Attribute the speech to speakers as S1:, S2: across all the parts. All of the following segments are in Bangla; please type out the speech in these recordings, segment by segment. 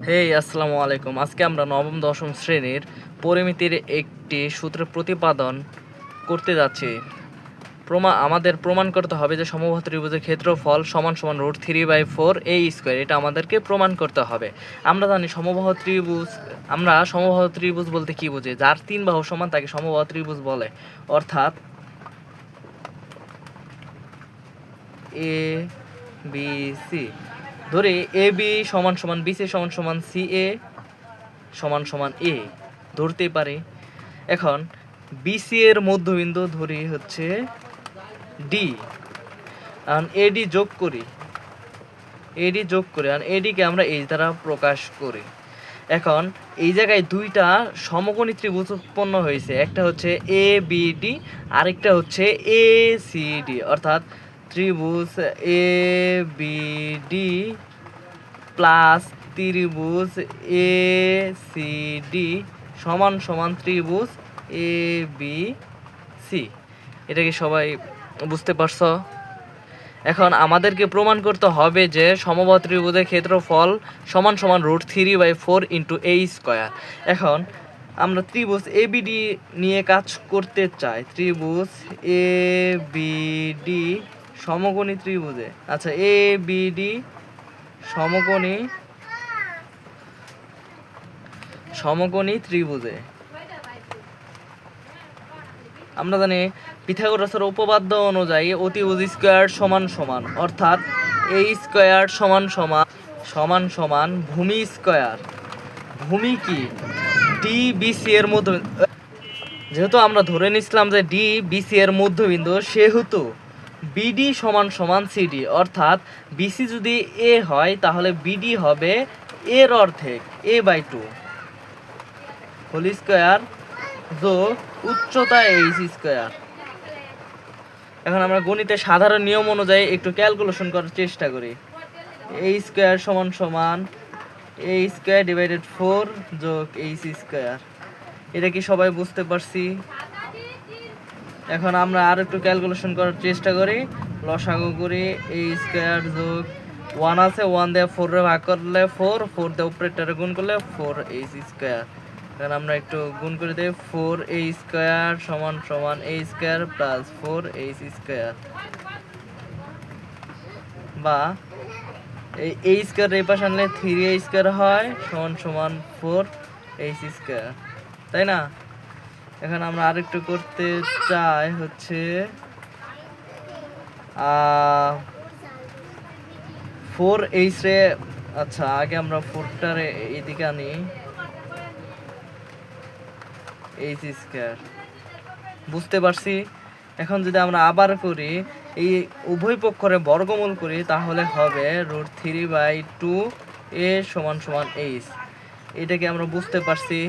S1: আসসালামু আলাইকুম। আজকে আমরা নবম দশম শ্রেণীর পরিমিতির একটি সূত্রের প্রতিপাদন করতে যাচ্ছি। আমাদের প্রমাণ করতে হবে যে সমবাহু ত্রিভুজের ক্ষেত্রফল সমান সমান √3/4 a স্কয়ার। এটা আমাদেরকে প্রমাণ করতে হবে। আমরা জানি সমবাহু ত্রিভুজ বলতে কি বুঝি? যার 3 বাহু সমান তাকে সমবাহু ত্রিভুজ বলে। অর্থাৎ এ বি সি, ধরি এ বি সমান সমান বি সি সমান সমান সি এ সমান সমান এ ধরতে পারি। এখন বিসি এর মধ্যবিন্দু ধরি হচ্ছে ডি, আর এডি যোগ করি আর এডিকে আমরা এই দ্বারা প্রকাশ করি। এখন এই জায়গায় দুইটা সমকোণী ত্রিভুজ উৎপন্ন হয়েছে, একটা হচ্ছে এ বি ডি, আরেকটা হচ্ছে এ সি ডি। অর্থাৎ ত্রিভুজ এ বি ডি প্লাস ত্রিভুজ এ সি ডি সমান সমান ত্রিভুজ এ বি সি। এটা কি সবাই বুঝতে পারছো? এখন আমাদেরকে প্রমাণ করতে হবে যে সমবাহু ত্রিভুজের ক্ষেত্রফল সমান সমান √3/4 × a স্কয়ার। এখন আমরা ত্রিভুজ এ বি ডি নিয়ে কাজ করতে চাই। ত্রিভুজ এ বি ডি সমকোণী ত্রিভুজে, আচ্ছা এ বি ডি সমকোণী ত্রিভুজে আমরা জানি পিথাগোরাসের উপপাদ্য অনুযায়ী অতিভুজ স্কয়ার সমান সমান, অর্থাৎ এ স্কয়ার সমান সমান ভূমি স্কয়ার। ভূমি কি? ডি বিসি এর মধ্যবিন্দু। যেহেতু আমরা ধরে নিছিলাম যে ডি বিসি এর মধ্যবিন্দু, সেহেতু বিডি সমান সমান সিডি। অর্থাৎ বিসি যদি এ হয় তাহলে বিডি হবে এর অর্ধেক, a/2 হোল স্কয়ার যোগ উচ্চতা এইচ স্কয়ার। এখন আমরা গণিতের সাধারণ নিয়ম অনুযায়ী একটু ক্যালকুলেশন করার চেষ্টা করি। a স্কয়ার সমান সমান a স্কয়ার ডিভাইডেড 4 যোগ এইচ স্কয়ার। এটা কি সবাই বুঝতে পারছি? এখন আমরা আর একটু ক্যালকুলেশন করার চেষ্টা করি। লসাগু করি, a স্কয়ার যোগ 1 আছে, 1 দিয়ে 4 রে ভাগ করলে 4 দিয়ে উপরেরটারে গুণ করলে 4h স্কয়ার। এখন আমরা একটু গুণ করে দেই। 4a স্কয়ার সমান সমান a square plus 4h square, বা এই a স্কয়ার এই পাশে আনলে 3a স্কয়ার হয় সমান সমান 4h স্কয়ার, তাই না? এখন আমরা আরেকটু করতে চাই হচ্ছে 4h রে, আচ্ছা আগে আমরা 4টারে এইদিকে আনি, h স্কয়ার। বুঝতে পারছি? এখন যদি আমরা আবার করি, এই উভয় পক্ষরে বর্গমূল করি, তাহলে হবে √3/2 a সমান সমান h। এটাকে আমরা বুঝতে পারছি?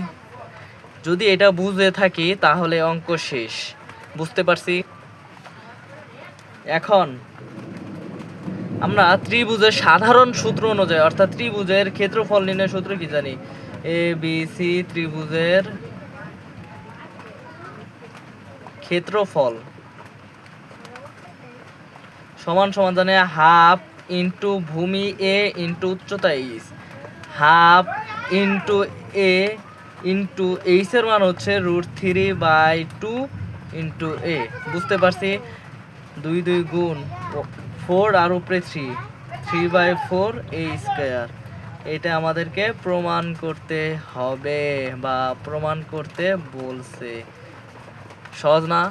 S1: যদি এটা বুঝে থাকি তাহলে অঙ্ক শেষ। বুঝতে পারছি? এখন আমরা ত্রিভুজের সাধারণ সূত্র অনুযায়ী, অর্থাৎ ত্রিভুজের ক্ষেত্রফল নির্ণয়ের সূত্র কি জানি? এ বি সি ত্রিভুজের ক্ষেত্রফল সমান সমান জানে হাফ ইন্টু ভূমি এ ইন্টু উচ্চতা এইচ, হাফ ইন্টু এ ইন্টু এইচ এর মান হচ্ছে √3/2 ইন্টু এ। বুঝতে পারছি? 2 2 গুণ 4 আর উপরে 3/4 a স্কয়ার। এটা আমাদেরকে প্রমাণ করতে হবে বা প্রমাণ করতে বলছে। সহজ না?